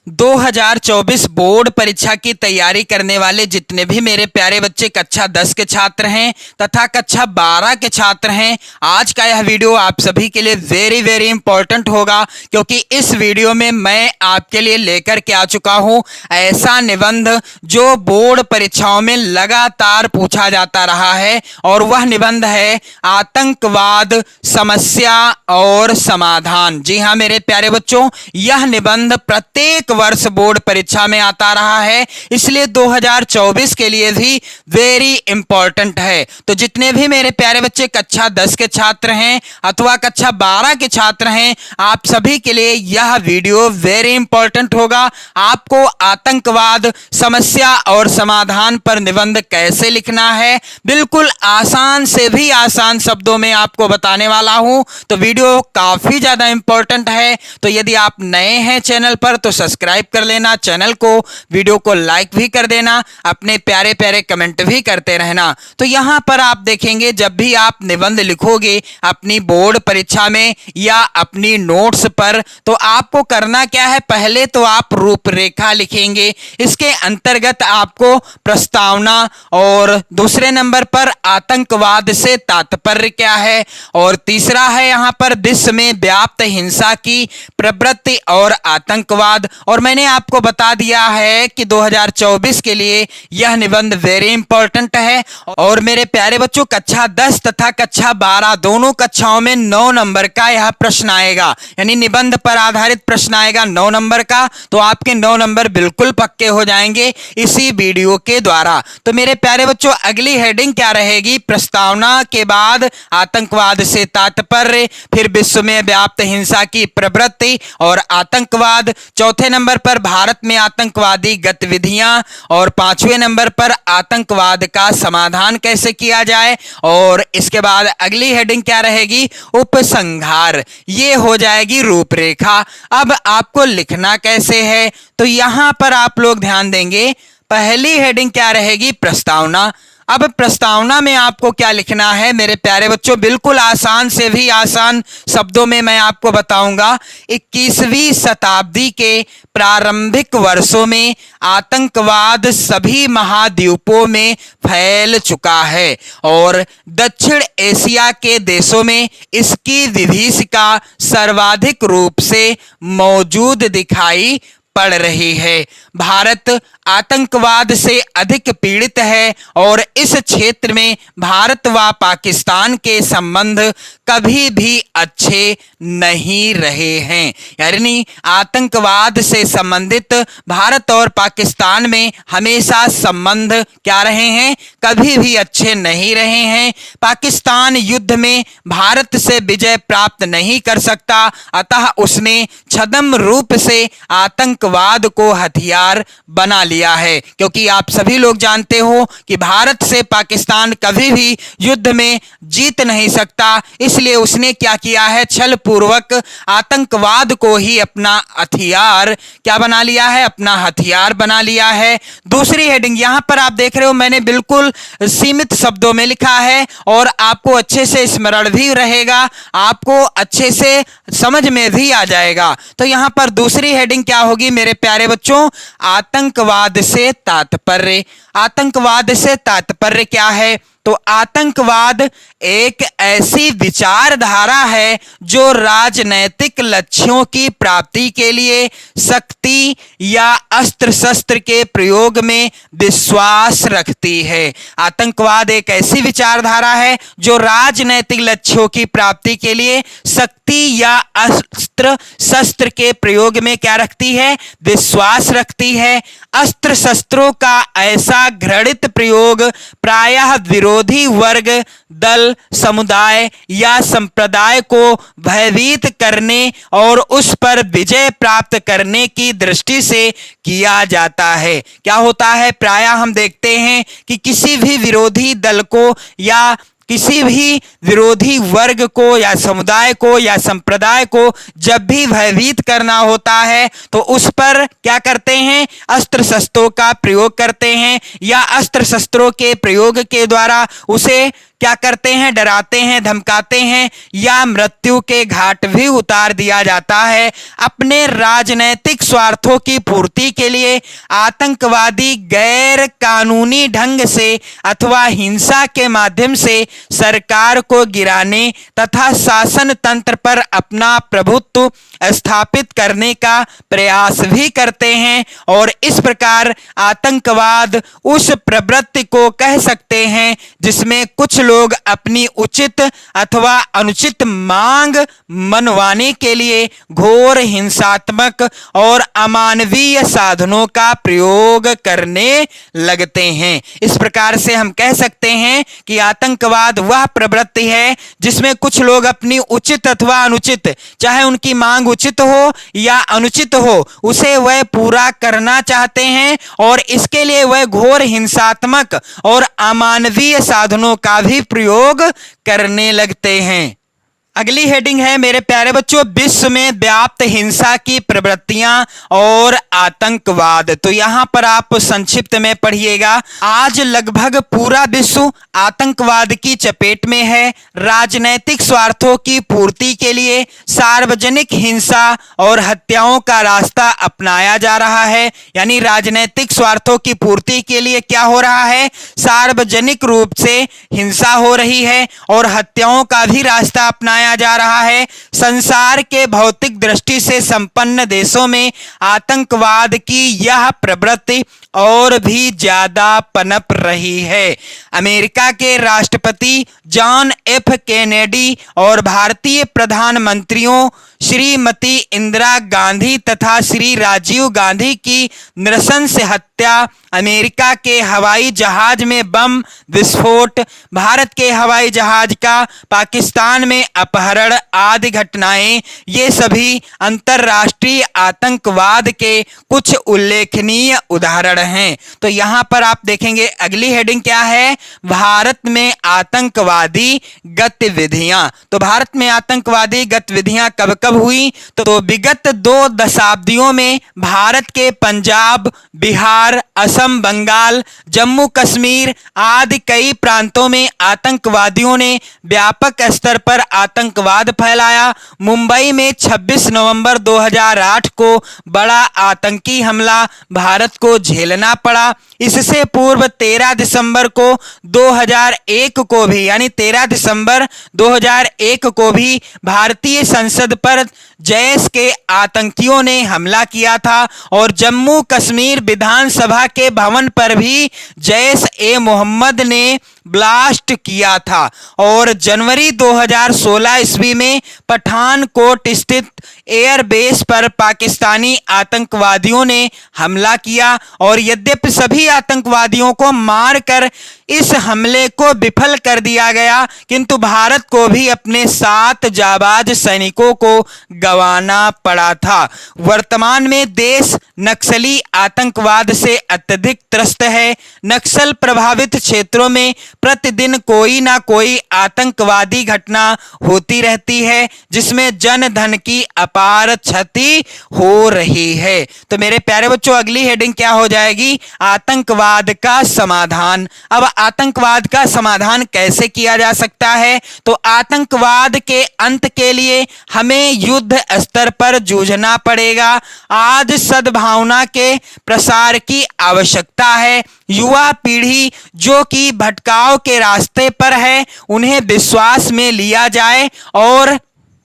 2024 board परीक्षा की तैयारी करने वाले जितने भी मेरे प्यारे बच्चे कक्षा 10 के छात्र हैं तथा कक्षा 12 के छात्र हैं, आज का यह वीडियो आप सभी के लिए वेरी इंपॉर्टेंट होगा, क्योंकि इस वीडियो में मैं आपके लिए लेकर के आ चुका हूं ऐसा निबंध जो बोर्ड परीक्षाओं में लगातार पूछा जाता रहा है। और वह निबंध है आतंकवाद, समस्या और समाधान। जी हां मेरे प्यारे बच्चों, यह निबंध प्रत्येक वर्ष बोर्ड परीक्षा में आता रहा है, इसलिए 2024 के लिए भी वेरी इंपॉर्टेंट है। तो जितने भी मेरे प्यारे बच्चे कक्षा 10 के छात्र हैं अथवा कक्षा 12 के छात्र हैं, आप सभी के लिए यह वीडियो वेरी इंपॉर्टेंट होगा। आपको आतंकवाद, समस्या और समाधान पर निबंध कैसे लिखना है, बिल्कुल आसान से भी आसान शब्दों में आपको बताने वाला हूं। तो वीडियो काफी ज्यादा इंपॉर्टेंट है। तो यदि आप नए हैं चैनल पर तो सब्सक्राइब कर लेना चैनल को, वीडियो को लाइक भी कर देना, अपने प्यारे प्यारे कमेंट भी करते रहना। तो यहां पर आप देखेंगे जब भी आप निबंध लिखोगे अपनी बोर्ड परीक्षा में या अपनी नोट्स पर, तो आपको करना क्या है, पहले तो आप रूपरेखा लिखेंगे, इसके अंतर्गत आपको प्रस्तावना, और दूसरे नंबर पर आतंकवाद से तात्पर्य क्या है, और तीसरा है यहां पर विश्व में व्याप्त हिंसा की प्रवृत्ति और आतंकवाद। और मैंने आपको बता दिया है कि 2024 के लिए यह निबंध वेरी इंपॉर्टेंट है। और मेरे प्यारे बच्चों, कक्षा 10 तथा कक्षा 12 दोनों कक्षाओं में 9 नंबर का यह प्रश्न आएगा, यानी निबंध पर आधारित प्रश्न आएगा 9 नंबर का। तो आपके 9 नंबर बिल्कुल पक्के हो जाएंगे इसी वीडियो के द्वारा। तो मेरे प्यारे बच्चों, अगली हेडिंग क्या रहेगी, प्रस्तावना के बाद आतंकवाद से तात्पर्य, फिर विश्व में व्याप्त हिंसा की प्रवृत्ति और आतंकवाद, चौथे नंबर पर भारत में आतंकवादी गतिविधियां, और 5वें नंबर पर आतंकवाद का समाधान कैसे किया जाए। और इसके बाद अगली हेडिंग क्या रहेगी, उपसंहार। ये हो जाएगी रूपरेखा। अब आपको लिखना कैसे है, तो यहां पर आप लोग ध्यान देंगे, पहली हेडिंग क्या रहेगी, प्रस्तावना। अब प्रस्तावना में आपको क्या लिखना है मेरे प्यारे बच्चों, बिल्कुल आसान से भी आसान शब्दों में मैं आपको बताऊंगा। 21वीं शताब्दी के प्रारंभिक वर्षों में आतंकवाद सभी महाद्वीपों में फैल चुका है और दक्षिण एशिया के देशों में इसकी विभीषिका सर्वाधिक रूप से मौजूद दिखाई पड़ रही है। भारत आतंकवाद से अधिक पीड़ित है और इस क्षेत्र में भारत व पाकिस्तान के संबंध कभी भी अच्छे नहीं रहे हैं। यानी आतंकवाद से संबंधित भारत और पाकिस्तान में हमेशा संबंध क्या रहे हैं, कभी भी अच्छे नहीं रहे हैं। पाकिस्तान युद्ध में भारत से विजय प्राप्त नहीं कर सकता, अतः उसने छद्म रूप से आतंकवाद को हथियार बना लिया है। क्योंकि आप सभी लोग जानते हो कि भारत से पाकिस्तान कभी भी युद्ध में जीत नहीं सकता, इसलिए उसने क्या किया है, छल पूर्वक आतंकवाद को ही अपना हथियार क्या बना लिया है, अपना हथियार बना लिया है। दूसरी हेडिंग यहां पर आप देख रहे हो, मैंने बिल्कुल सीमित शब्दों में लिखा है और आपको अच्छे से स्मरण भी रहेगा, आपको अच्छे से समझ में भी आ जाएगा। तो यहां पर दूसरी हेडिंग क्या होगी मेरे प्यारे बच्चों, आतंकवाद से तात्पर्य। आतंकवाद से तात्पर्य क्या है, तो आतंकवाद एक ऐसी विचारधारा है जो राजनैतिक लक्ष्यों की प्राप्ति के लिए शक्ति या अस्त्र शस्त्र के प्रयोग में विश्वास रखती है। आतंकवाद एक ऐसी विचारधारा है जो राजनैतिक लक्ष्यों की प्राप्ति के लिए शक्ति या अस्त्र शस्त्र के प्रयोग में क्या रखती है, विश्वास रखती है। अस्त्र शस्त्रों का ऐसा घृणित प्रयोग प्रायः विरोधी वर्ग, दल, समुदाय या संप्रदाय को भयभीत करने और उस पर विजय प्राप्त करने की दृष्टि से किया जाता है। क्या होता है, प्रायः हम देखते हैं कि किसी भी विरोधी दल को या किसी भी विरोधी वर्ग को या समुदाय को या संप्रदाय को जब भी भयभीत करना होता है तो उस पर क्या करते हैं, अस्त्र शस्त्रों का प्रयोग करते हैं या अस्त्र शस्त्रों के प्रयोग के द्वारा उसे क्या करते हैं, डराते हैं, धमकाते हैं या मृत्यु के घाट भी उतार दिया जाता है। अपने राजनैतिक स्वार्थों की पूर्ति के लिए आतंकवादी गैर कानूनी ढंग से अथवा हिंसा के माध्यम से सरकार को गिराने तथा शासन तंत्र पर अपना प्रभुत्व स्थापित करने का प्रयास भी करते हैं और इस प्रकार आतंकवाद उस प्रवृत्ति को कह सकते हैं जिसमें कुछ लोग अपनी उचित अथवा अनुचित मांग मनवाने के लिए घोर हिंसात्मक और अमानवीय साधनों का प्रयोग करने लगते हैं। इस प्रकार से हम कह सकते हैं कि आतंकवाद वह प्रवृत्ति है जिसमें कुछ लोग अपनी उचित अथवा अनुचित, चाहे उनकी मांग उचित हो या अनुचित हो, उसे वह पूरा करना चाहते हैं और इसके लिए वह घोर हिंसात्मक और अमानवीय साधनों का भी प्रयोग करने लगते हैं। अगली हेडिंग है मेरे प्यारे बच्चों, विश्व में व्याप्त हिंसा की प्रवृत्तियां और आतंकवाद। तो यहां पर आप संक्षिप्त में पढ़िएगा। आज लगभग पूरा विश्व आतंकवाद की चपेट में है। राजनैतिक स्वार्थों की पूर्ति के लिए सार्वजनिक हिंसा और हत्याओं का रास्ता अपनाया जा रहा है। यानी राजनैतिक स्वार्थों की पूर्ति के लिए क्या हो रहा है, सार्वजनिक रूप से हिंसा हो रही है और हत्याओं का भी रास्ता अपनाया जा रहा है। संसार के भौतिक दृष्टि से संपन्न देशों में आतंकवाद की यह प्रवृत्ति और भी ज्यादा पनप रही है। अमेरिका के राष्ट्रपति जॉन एफ कैनेडी और भारतीय प्रधानमंत्रियों श्रीमती इंदिरा गांधी तथा श्री राजीव गांधी की नृशंस हत्या, अमेरिका के हवाई जहाज में बम विस्फोट, भारत के हवाई जहाज का पाकिस्तान में अपहरण आदि घटनाएं, ये सभी अंतर्राष्ट्रीय आतंकवाद के कुछ उल्लेखनीय उदाहरण हैं। तो यहां पर आप देखेंगे अगली हेडिंग क्या है, भारत में आतंकवादी गतिविधियां। तो भारत में आतंकवादी गतिविधियां कब कब हुई, तो विगत 2 दशाब्दियों में भारत के पंजाब, बिहार, असम, बंगाल, जम्मू कश्मीर आदि कई प्रांतों में आतंकवादियों ने व्यापक स्तर पर आतंकवाद फैलाया। मुंबई में 26 नवंबर 2008 को बड़ा आतंकी हमला भारत को झेलना पड़ा। इससे पूर्व 13 दिसंबर को 2001 को भी, यानी 13 दिसंबर 2001 को भी भारतीय संसद पर जैश के आतंकियों ने हमला किया था और जम्मू कश्मीर विधानसभा के भवन पर भी जैश ए मोहम्मद ने ब्लास्ट किया था। और जनवरी 2016 ईस्वी में पठानकोट स्थित एयरबेस पर पाकिस्तानी आतंकवादियों ने हमला किया और यद्यपि सभी आतंकवादियों को मारकर इस हमले को विफल कर दिया गया, किंतु भारत को भी अपने 7 जाबाज सैनिकों को गंवाना पड़ा था। वर्तमान में देश नक्सली आतंकवाद से अत्यधिक त्रस्त है। नक्सल प्रभावित क्षेत्रों में प्रतिदिन कोई ना कोई आतंकवादी घटना होती रहती है जिसमें जन धन की अपार क्षति हो रही है। तो मेरे प्यारे बच्चों अगली हेडिंग क्या हो जाएगी, आतंकवाद का समाधान। अब आतंकवाद का समाधान कैसे किया जा सकता है, तो आतंकवाद के अंत के लिए हमें युद्ध स्तर पर जूझना पड़ेगा। आज सद्भावना के प्रसार की आवश्यकता है। युवा पीढ़ी जो कि भटकाव के रास्ते पर है, उन्हें विश्वास में लिया जाए और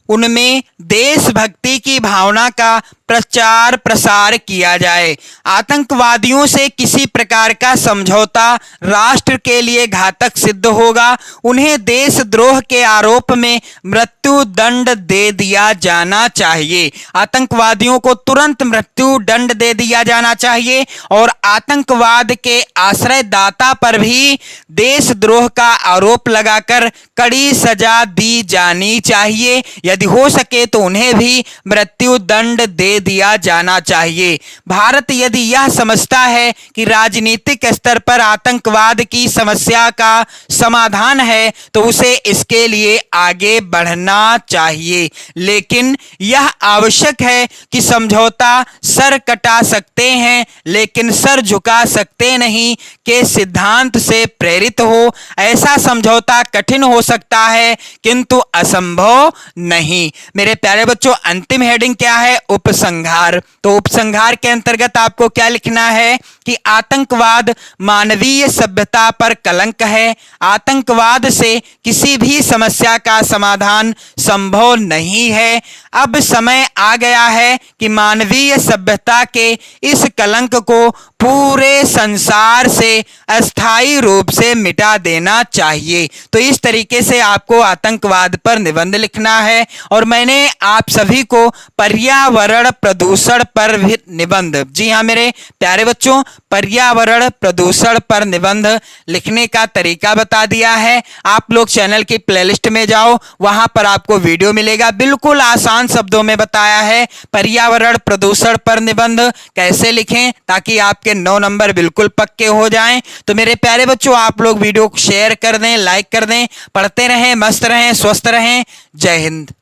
उनमें देशभक्ति की भावना का प्रचार प्रसार किया जाए। आतंकवादियों से किसी प्रकार का समझौता राष्ट्र के लिए घातक सिद्ध होगा। उन्हें देशद्रोह के आरोप में मृत्यु दंड दे दिया जाना चाहिए। आतंकवादियों को तुरंत मृत्यु दंड दे दिया जाना चाहिए और आतंकवाद के आश्रयदाता पर भी देशद्रोह का आरोप लगाकर कड़ी सजा दी जानी चाहिए। यदि हो सके तो उन्हें भी मृत्यु दंड दे दे दिया जाना चाहिए। भारत यदि यह समझता है कि राजनीतिक स्तर पर आतंकवाद की समस्या का समाधान है तो उसे इसके लिए आगे बढ़ना चाहिए, लेकिन यह आवश्यक है कि समझौता सर कटा सकते हैं लेकिन सर झुका सकते नहीं के सिद्धांत से प्रेरित हो। ऐसा समझौता कठिन हो सकता है किंतु असंभव नहीं। मेरे प्यारे बच्चों, अंतिम हेडिंग क्या है? उपसंहार। तो उपसंहार के अंतर्गत आपको क्या लिखना है कि आतंकवाद मानवीय सभ्यता पर कलंक है। आतंकवाद से किसी भी समस्या का समाधान संभव नहीं है। अब समय आ गया है कि मानवीय सभ्यता के इस कलंक को पूरे संसार से अस्थायी रूप से मिटा देना चाहिए। तो इस तरीके से आपको आतंकवाद पर निबंध लिखना है और मैंने आप सभी को पर्यावरण प्रदूषण पर भी निबंध, जी हाँ मेरे प्यारे बच्चों, पर्यावरण प्रदूषण पर निबंध लिखने का तरीका बता दिया है। आप लोग चैनल की प्लेलिस्ट में जाओ, वहां पर आपको वीडियो मिलेगा, बिल्कुल आसान शब्दों में बताया है पर्यावरण प्रदूषण पर निबंध कैसे लिखें ताकि आपके 9 नंबर बिल्कुल पक्के हो जाएं। तो मेरे प्यारे बच्चों, आप लोग वीडियो को शेयर कर दें, लाइक कर दें। पढ़ते रहें, मस्त रहें, स्वस्थ रहें। जय हिंद।